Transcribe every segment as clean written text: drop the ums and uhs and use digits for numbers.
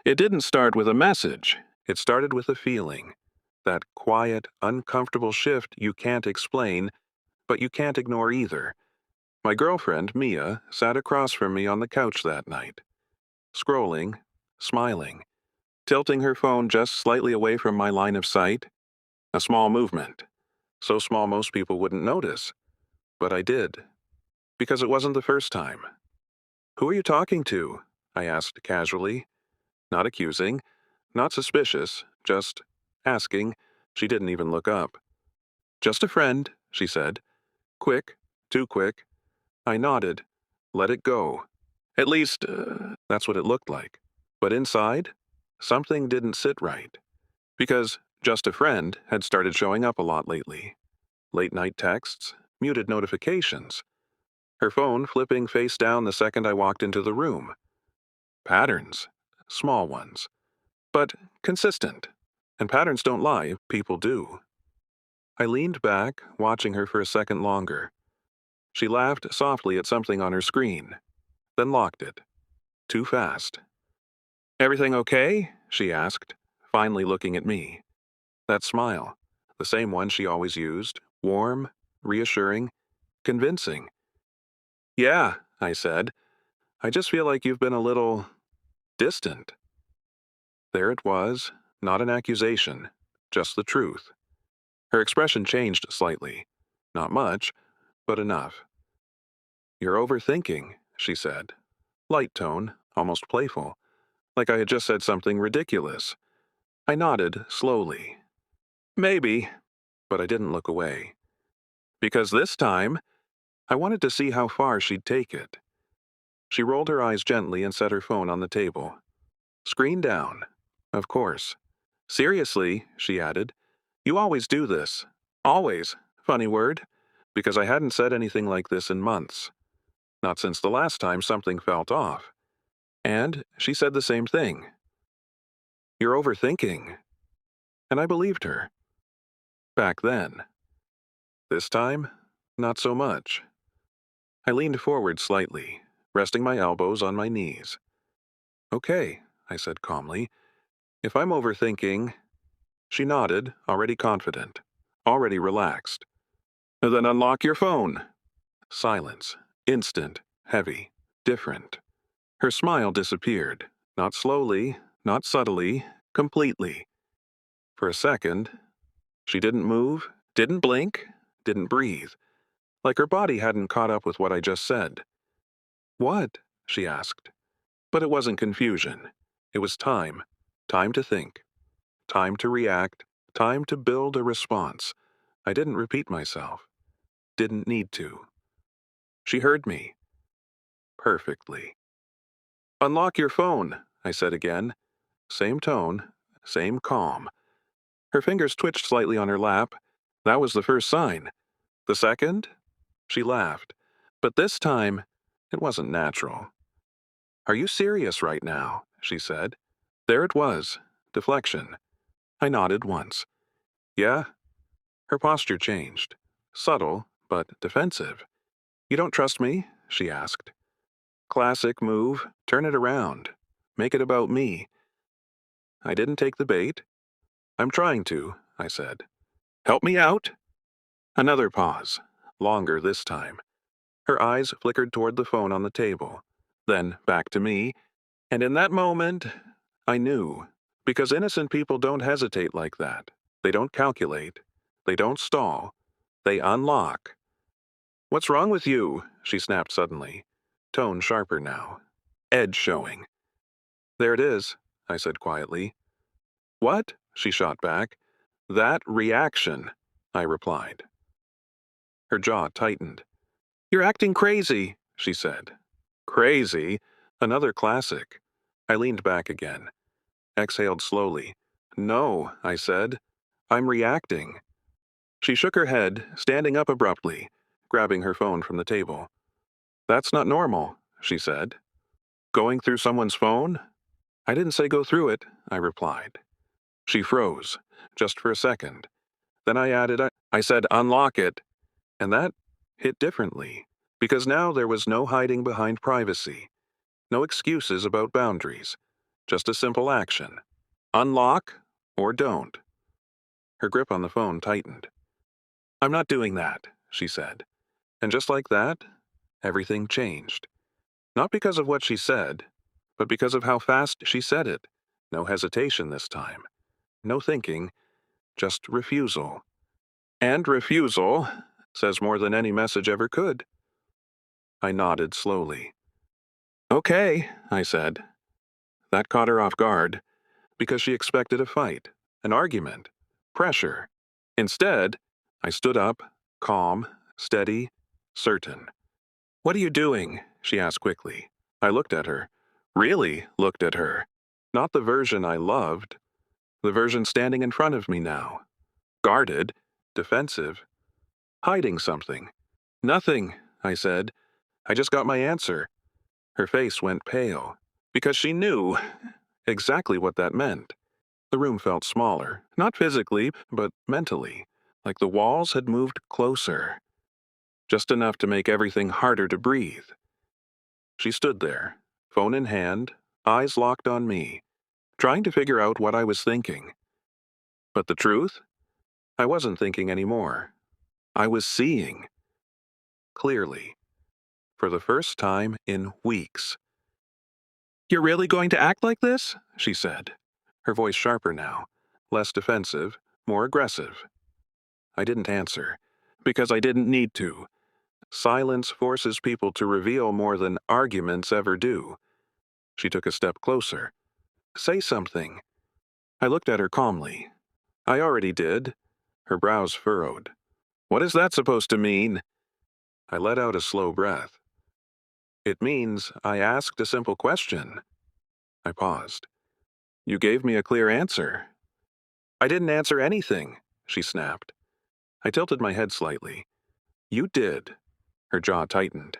It didn't start with a message. It started with a feeling. That quiet, uncomfortable shift you can't explain, but you can't ignore either. My girlfriend, Mia, sat across from me on the couch that night, scrolling, smiling, tilting her phone just slightly away from my line of sight. A small movement. So small most people wouldn't notice. But I did. Because it wasn't the first time. "Who are you talking to?" I asked casually. Not accusing, not suspicious, just asking. She didn't even look up. "Just a friend," she said. Quick, too quick. I nodded. Let it go. At least, that's what it looked like. But inside, something didn't sit right. Because "just a friend" had started showing up a lot lately. Late night texts, muted notifications. Her phone flipping face down the second I walked into the room. Patterns. Small ones. But consistent. And patterns don't lie, people do. I leaned back, watching her for a second longer. She laughed softly at something on her screen, then locked it. Too fast. "Everything okay?" she asked, finally looking at me. That smile, the same one she always used, warm, reassuring, convincing. "Yeah," I said. "I just feel like you've been a little distant." There it was, not an accusation, just the truth. Her expression changed slightly. Not much, but enough. "You're overthinking," she said. Light tone, almost playful, like I had just said something ridiculous. I nodded slowly. "Maybe," but I didn't look away. Because this time, I wanted to see how far she'd take it. She rolled her eyes gently and set her phone on the table. "Screen down." Of course. "Seriously," she added, "you always do this. Always. Funny word. Because I hadn't said anything like this in months. Not since the last time something felt off. And she said the same thing. "You're overthinking." And I believed her. Back then. This time, not so much. I leaned forward slightly, resting my elbows on my knees. "Okay," I said calmly. "If I'm overthinking—" She nodded, already confident, already relaxed. "Then unlock your phone." Silence. Instant. Heavy. Different. Her smile disappeared. Not slowly, not subtly, completely. For a second, she didn't move, didn't blink, didn't breathe. Like her body hadn't caught up with what I just said. "What?" she asked. But it wasn't confusion. It was time. Time to think. Time to react. Time to build a response. I didn't repeat myself. Didn't need to. She heard me. Perfectly. "Unlock your phone," I said again. Same tone. Same calm. Her fingers twitched slightly on her lap. That was the first sign. The second? She laughed. But this time, it wasn't natural. "Are you serious right now?" she said. There it was. Deflection. I nodded once. "Yeah?" Her posture changed. Subtle, but defensive. "You don't trust me?" she asked. Classic move. Turn it around. Make it about me. I didn't take the bait. "I'm trying to," I said. "Help me out?" Another pause. Longer this time. Her eyes flickered toward the phone on the table. Then back to me. And in that moment, I knew. Because innocent people don't hesitate like that. They don't calculate. They don't stall. They unlock. "What's wrong with you?" she snapped suddenly. Tone sharper now. Edge showing. "There it is," I said quietly. "What?" she shot back. "That reaction," I replied. Her jaw tightened. "You're acting crazy," she said. Crazy? Another classic. I leaned back again. Exhaled slowly. "No," I said. "I'm reacting." She shook her head, standing up abruptly, grabbing her phone from the table. "That's not normal," she said. "Going through someone's phone?" "I didn't say go through it," I replied. She froze, just for a second. Then I added, I said unlock it. And that hit differently, because now there was no hiding behind privacy, no excuses about boundaries. Just a simple action. Unlock or don't. Her grip on the phone tightened. I'm not doing that, she said. And just like that, everything changed. Not because of what she said, but because of how fast she said it. No hesitation this time. No thinking, just refusal. And refusal says more than any message ever could. I nodded slowly. Okay, I said. That caught her off guard, because she expected a fight, an argument, pressure. Instead, I stood up, calm, steady, certain. What are you doing? She asked quickly. I looked at her. Really looked at her. Not the version I loved, the version standing in front of me now. Guarded, defensive, hiding something. Nothing, I said. I just got my answer. Her face went pale, because she knew exactly what that meant. The room felt smaller, not physically, but mentally, like the walls had moved closer, just enough to make everything harder to breathe. She stood there, phone in hand, eyes locked on me, trying to figure out what I was thinking. But the truth? I wasn't thinking anymore. I was seeing. Clearly. For the first time in weeks. You're really going to act like this? She said, her voice sharper now, less defensive, more aggressive. I didn't answer, because I didn't need to. Silence forces people to reveal more than arguments ever do. She took a step closer. Say something. I looked at her calmly. I already did. Her brows furrowed. What is that supposed to mean? I let out a slow breath. It means I asked a simple question. I paused. You gave me a clear answer. I didn't answer anything, she snapped. I tilted my head slightly. You did. Her jaw tightened.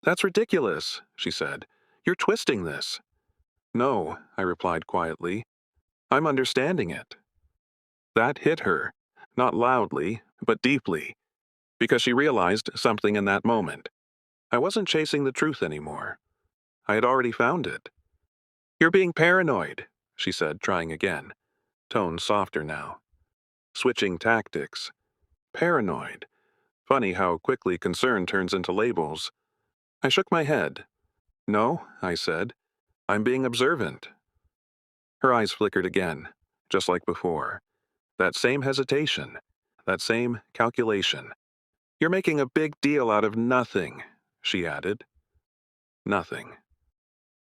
That's ridiculous, she said. You're twisting this. No, I replied quietly. I'm understanding it. That hit her, not loudly, but deeply, because she realized something in that moment. I wasn't chasing the truth anymore. I had already found it. You're being paranoid, she said, trying again. Tone softer now. Switching tactics. Paranoid. Funny how quickly concern turns into labels. I shook my head. No, I said. I'm being observant. Her eyes flickered again, just like before. That same hesitation. That same calculation. You're making a big deal out of nothing, she added. Nothing.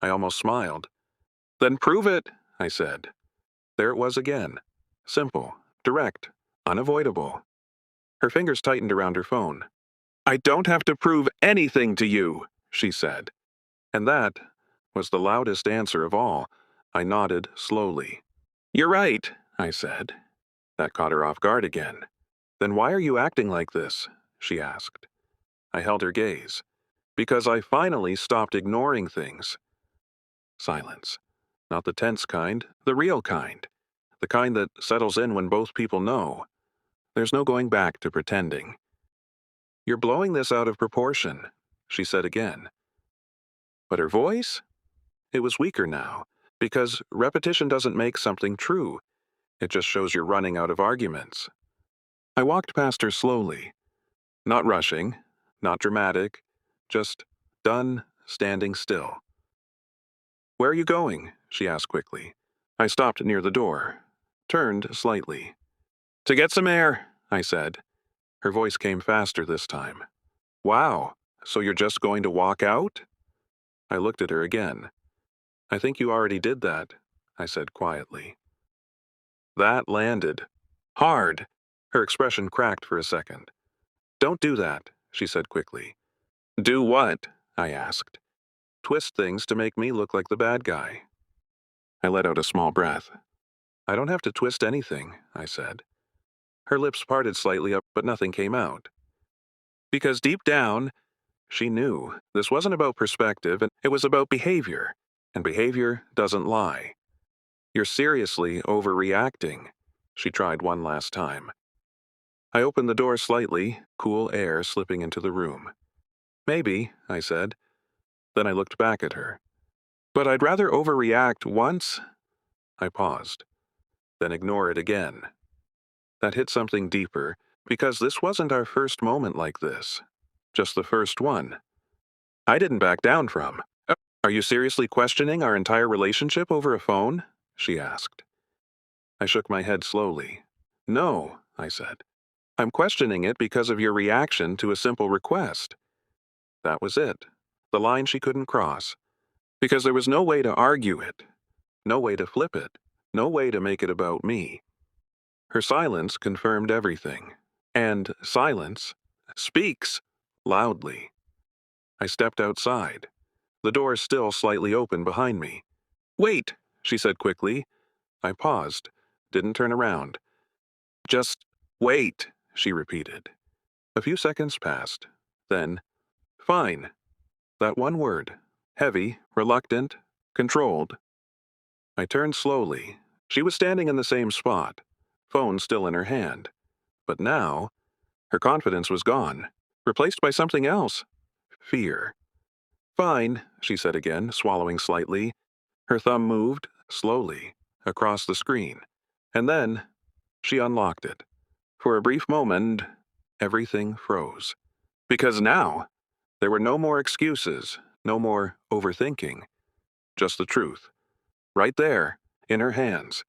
I almost smiled. Then prove it, I said. There it was again. Simple, direct, unavoidable. Her fingers tightened around her phone. I don't have to prove anything to you, she said. And that was the loudest answer of all. I nodded slowly. You're right, I said. That caught her off guard again. Then why are you acting like this? She asked. I held her gaze. Because I finally stopped ignoring things. Silence. Not the tense kind, the real kind. The kind that settles in when both people know. There's no going back to pretending. You're blowing this out of proportion, she said again. But her voice? It was weaker now, because repetition doesn't make something true. It just shows you're running out of arguments. I walked past her slowly. Not rushing, not dramatic, just done standing still. Where are you going? She asked quickly. I stopped near the door, turned slightly. To get some air, I said. Her voice came faster this time. Wow, so you're just going to walk out? I looked at her again. I think you already did that, I said quietly. That landed. Hard. Her expression cracked for a second. Don't do that, she said quickly. Do what? I asked. Twist things to make me look like the bad guy. I let out a small breath. I don't have to twist anything, I said. Her lips parted slightly up, but nothing came out. Because deep down, she knew this wasn't about perspective, and it was about behavior, and behavior doesn't lie. You're seriously overreacting, she tried one last time. I opened the door slightly, cool air slipping into the room. Maybe, I said. Then I looked back at her. But I'd rather overreact once. I paused, then ignore it again. That hit something deeper, because this wasn't our first moment like this. Just the first one. I didn't back down from. Are you seriously questioning our entire relationship over a phone? She asked. I shook my head slowly. No, I said. I'm questioning it because of your reaction to a simple request. That was it. The line she couldn't cross. Because there was no way to argue it. No way to flip it. No way to make it about me. Her silence confirmed everything. And silence speaks loudly. I stepped outside, the door still slightly open behind me. Wait, she said quickly. I paused, didn't turn around. Just wait, she repeated. A few seconds passed. Then, fine. That one word. Heavy, reluctant, controlled. I turned slowly. She was standing in the same spot, phone still in her hand. But now, her confidence was gone, replaced by something else. Fear. Fine, she said again, swallowing slightly. Her thumb moved, slowly, across the screen. And then, she unlocked it. For a brief moment, everything froze. Because now, there were no more excuses, no more overthinking. Just the truth. Right there, in her hands.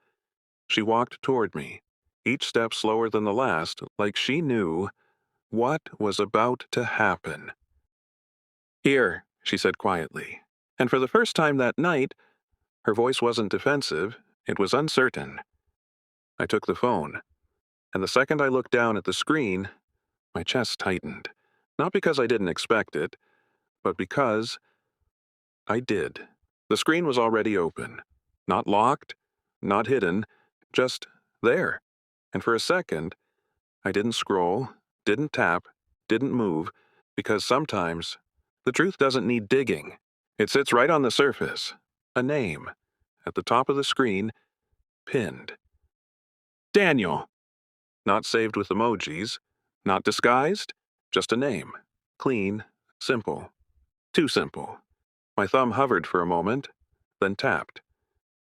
She walked toward me, each step slower than the last, like she knew what was about to happen. Here, she said quietly. And for the first time that night, her voice wasn't defensive, it was uncertain. I took the phone, and the second I looked down at the screen, my chest tightened. Not because I didn't expect it, but because I did. The screen was already open. Not locked, not hidden, just there. And for a second, I didn't scroll, didn't tap, didn't move, because sometimes the truth doesn't need digging. It sits right on the surface. A name. At the top of the screen, pinned. Daniel. Not saved with emojis. Not disguised. Just a name. Clean. Simple. Too simple. My thumb hovered for a moment, then tapped.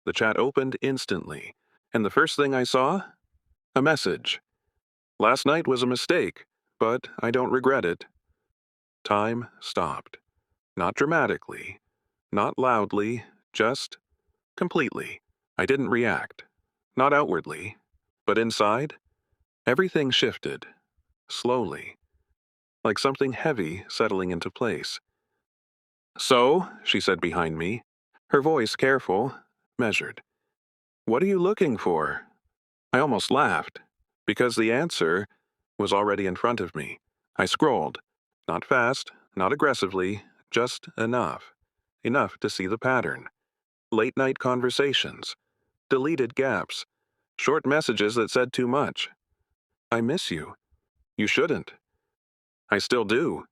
The chat opened instantly. And the first thing I saw? A message. Last night was a mistake, but I don't regret it. Time stopped. Not dramatically. Not loudly. Just completely. I didn't react. Not outwardly. But inside, everything shifted. Slowly. Like something heavy settling into place. So, she said behind me, her voice careful, measured. What are you looking for? I almost laughed, because the answer was already in front of me. I scrolled. Not fast, not aggressively, just enough. Enough to see the pattern. Late-night conversations. Deleted gaps. Short messages that said too much. I miss you. You shouldn't. I still do.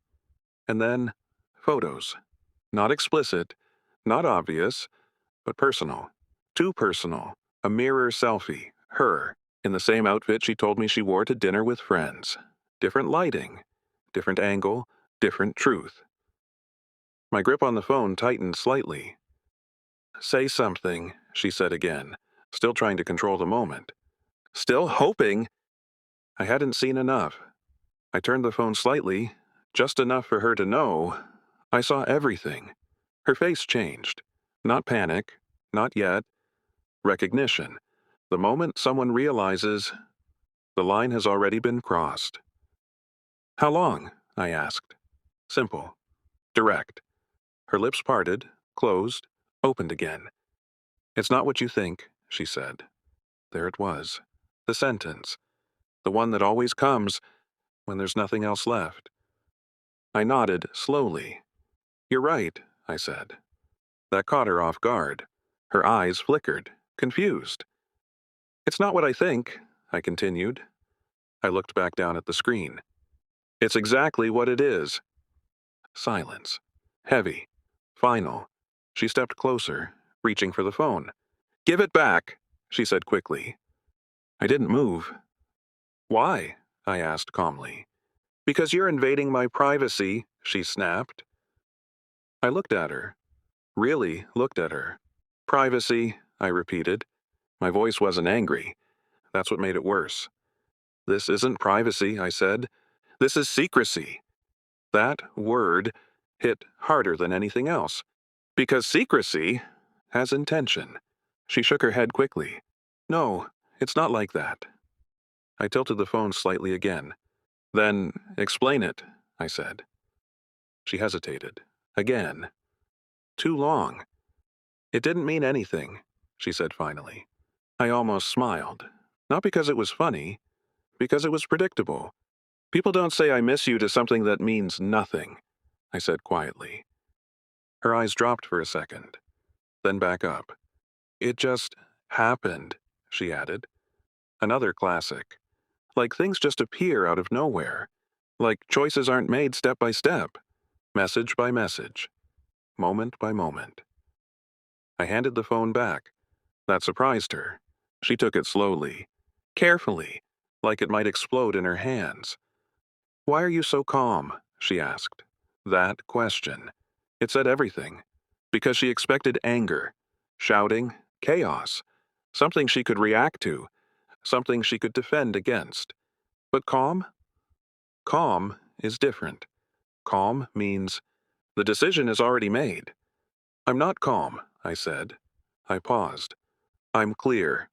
And then, photos. Not explicit, not obvious, but personal. Too personal. A mirror selfie. Her. In the same outfit she told me she wore to dinner with friends. Different lighting. Different angle. Different truth. My grip on the phone tightened slightly. Say something, she said again, still trying to control the moment. Still hoping. I hadn't seen enough. I turned the phone slightly, just enough for her to know. I saw everything. Her face changed. Not panic, not yet. Recognition. The moment someone realizes the line has already been crossed. How long? I asked. Simple. Direct. Her lips parted, closed, opened again. It's not what you think, she said. There it was. The sentence. The one that always comes when there's nothing else left. I nodded slowly. You're right, I said. That caught her off guard. Her eyes flickered, confused. It's not what I think, I continued. I looked back down at the screen. It's exactly what it is. Silence. Heavy. Final. She stepped closer, reaching for the phone. Give it back, she said quickly. I didn't move. Why? I asked calmly. Because you're invading my privacy, she snapped. I looked at her. really looked at her. Privacy, I repeated. My voice wasn't angry. That's what made it worse. This isn't privacy, I said. This is secrecy. That word hit harder than anything else. Because secrecy has intention. She shook her head quickly. No, it's not like that. I tilted the phone slightly again. Then explain it, I said. She hesitated. Again. Too long. It didn't mean anything, she said finally. I almost smiled. Not because it was funny, because it was predictable. People don't say I miss you to something that means nothing, I said quietly. Her eyes dropped for a second, then back up. It just happened, she added. Another classic. Like things just appear out of nowhere. Like choices aren't made step by step, message by message, moment by moment. I handed the phone back. That surprised her. She took it slowly, carefully, like it might explode in her hands. Why are you so calm? She asked. That question. It said everything. Because she expected anger, shouting, chaos, something she could react to, something she could defend against. But calm? Calm is different. Calm means the decision is already made. I'm not calm, I said. I paused. I'm clear.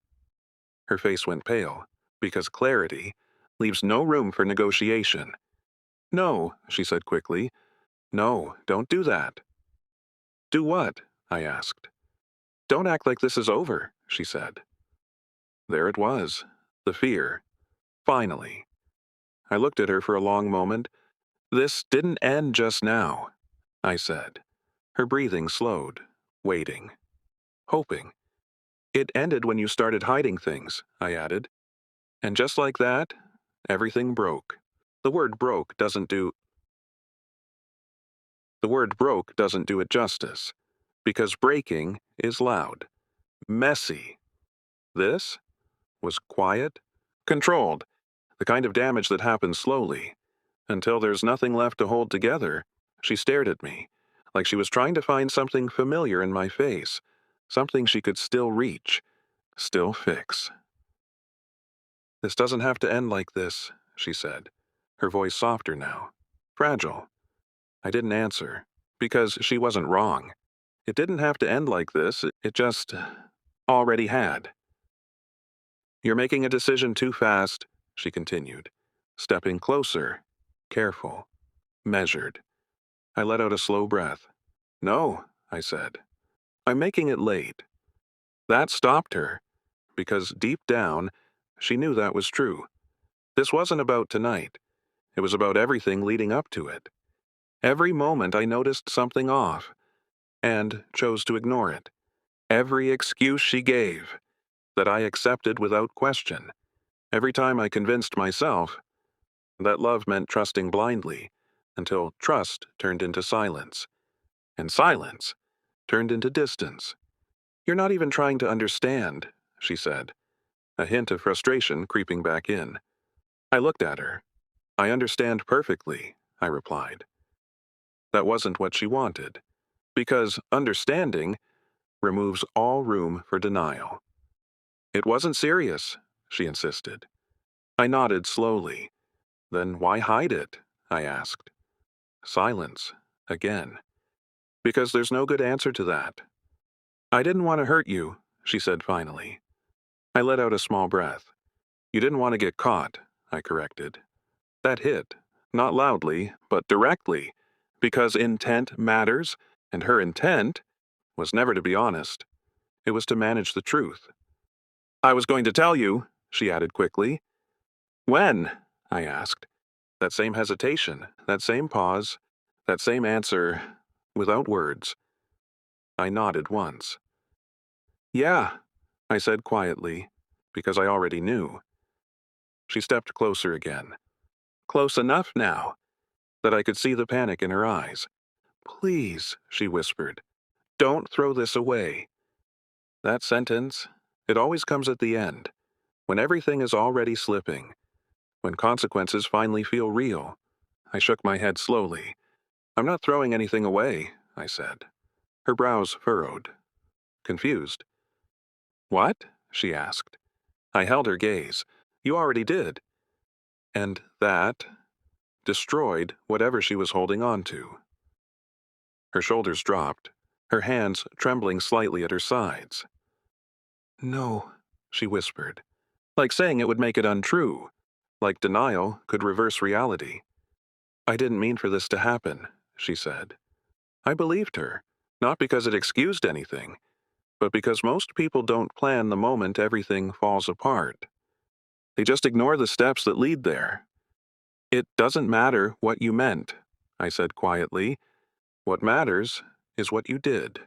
Her face went pale, because clarity leaves no room for negotiation. No, she said quickly. No, don't do that. Do what? I asked. Don't act like this is over, she said. There it was, the fear. Finally. I looked at her for a long moment. This didn't end just now, I said. Her breathing slowed, waiting, hoping. It ended when you started hiding things, I added. And just like that, everything broke. The word broke doesn't do it justice, because breaking is loud, messy. This was quiet, controlled, the kind of damage that happens slowly. Until there's nothing left to hold together, she stared at me, like she was trying to find something familiar in my face, something she could still reach, still fix. This doesn't have to end like this, she said, her voice softer now, fragile. I didn't answer, because she wasn't wrong. It didn't have to end like this, it just already had. You're making a decision too fast, she continued, stepping closer, careful, measured. I let out a slow breath. No, I said. I'm making it late. That stopped her, because deep down, she knew that was true. This wasn't about tonight. It was about everything leading up to it. Every moment I noticed something off, and chose to ignore it. Every excuse she gave, that I accepted without question. Every time I convinced myself that love meant trusting blindly, until trust turned into silence, and silence turned into distance. You're not even trying to understand, she said, a hint of frustration creeping back in. I looked at her. I understand perfectly, I replied. That wasn't what she wanted, because understanding removes all room for denial. It wasn't serious, she insisted. I nodded slowly. Then why hide it? I asked. Silence, again. Because there's no good answer to that. I didn't want to hurt you, she said finally. I let out a small breath. You didn't want to get caught, I corrected. That hit, not loudly, but directly, because intent matters, and her intent was never to be honest. It was to manage the truth. I was going to tell you, she added quickly. When? I asked. That same hesitation, that same pause, that same answer, without words. I nodded once. Yeah, I said quietly, because I already knew. She stepped closer again. Close enough now that I could see the panic in her eyes. Please, she whispered, don't throw this away. That sentence, it always comes at the end, when everything is already slipping, when consequences finally feel real. I shook my head slowly. I'm not throwing anything away, I said. Her brows furrowed. Confused. What? She asked. I held her gaze. You already did. And that destroyed whatever she was holding on to. Her shoulders dropped, her hands trembling slightly at her sides. No, she whispered, like saying it would make it untrue, like denial could reverse reality. I didn't mean for this to happen, she said. I believed her, not because it excused anything, but because most people don't plan the moment everything falls apart. They just ignore the steps that lead there. It doesn't matter what you meant, I said quietly. What matters is what you did.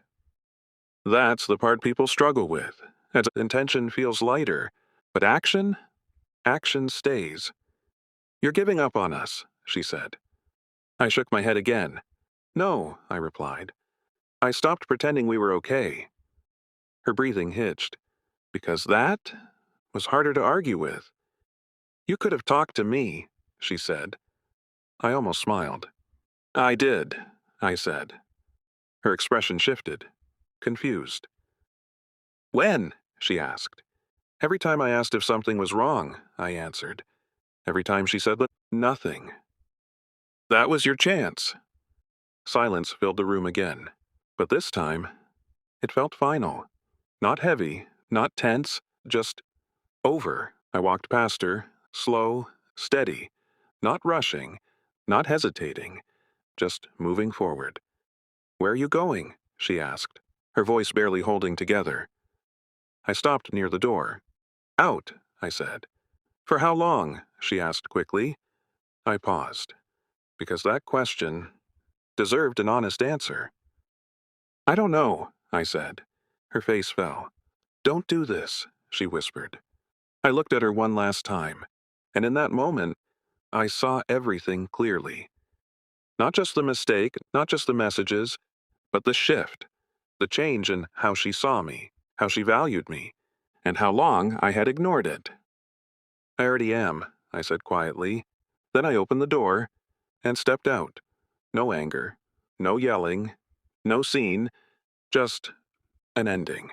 That's the part people struggle with, as intention feels lighter, but action stays. You're giving up on us, she said. I shook my head again. No, I replied. I stopped pretending we were okay. Her breathing hitched, because that was harder to argue with. You could have talked to me, she said. I almost smiled. I did, I said. Her expression shifted, confused. When? She asked. Every time I asked if something was wrong, I answered. Every time she said nothing. That was your chance. Silence filled the room again. But this time, it felt final. Not heavy, not tense, just over. I walked past her, slow, steady, not rushing, not hesitating, just moving forward. Where are you going? She asked, her voice barely holding together. I stopped near the door. Out, I said. For how long? She asked quickly. I paused, because that question deserved an honest answer. I don't know, I said. Her face fell. Don't do this, she whispered. I looked at her one last time, and in that moment, I saw everything clearly. Not just the mistake, not just the messages, but the shift, the change in how she saw me, how she valued me, and how long I had ignored it. I already am, I said quietly. Then I opened the door and stepped out. No anger, no yelling, no scene, just an ending.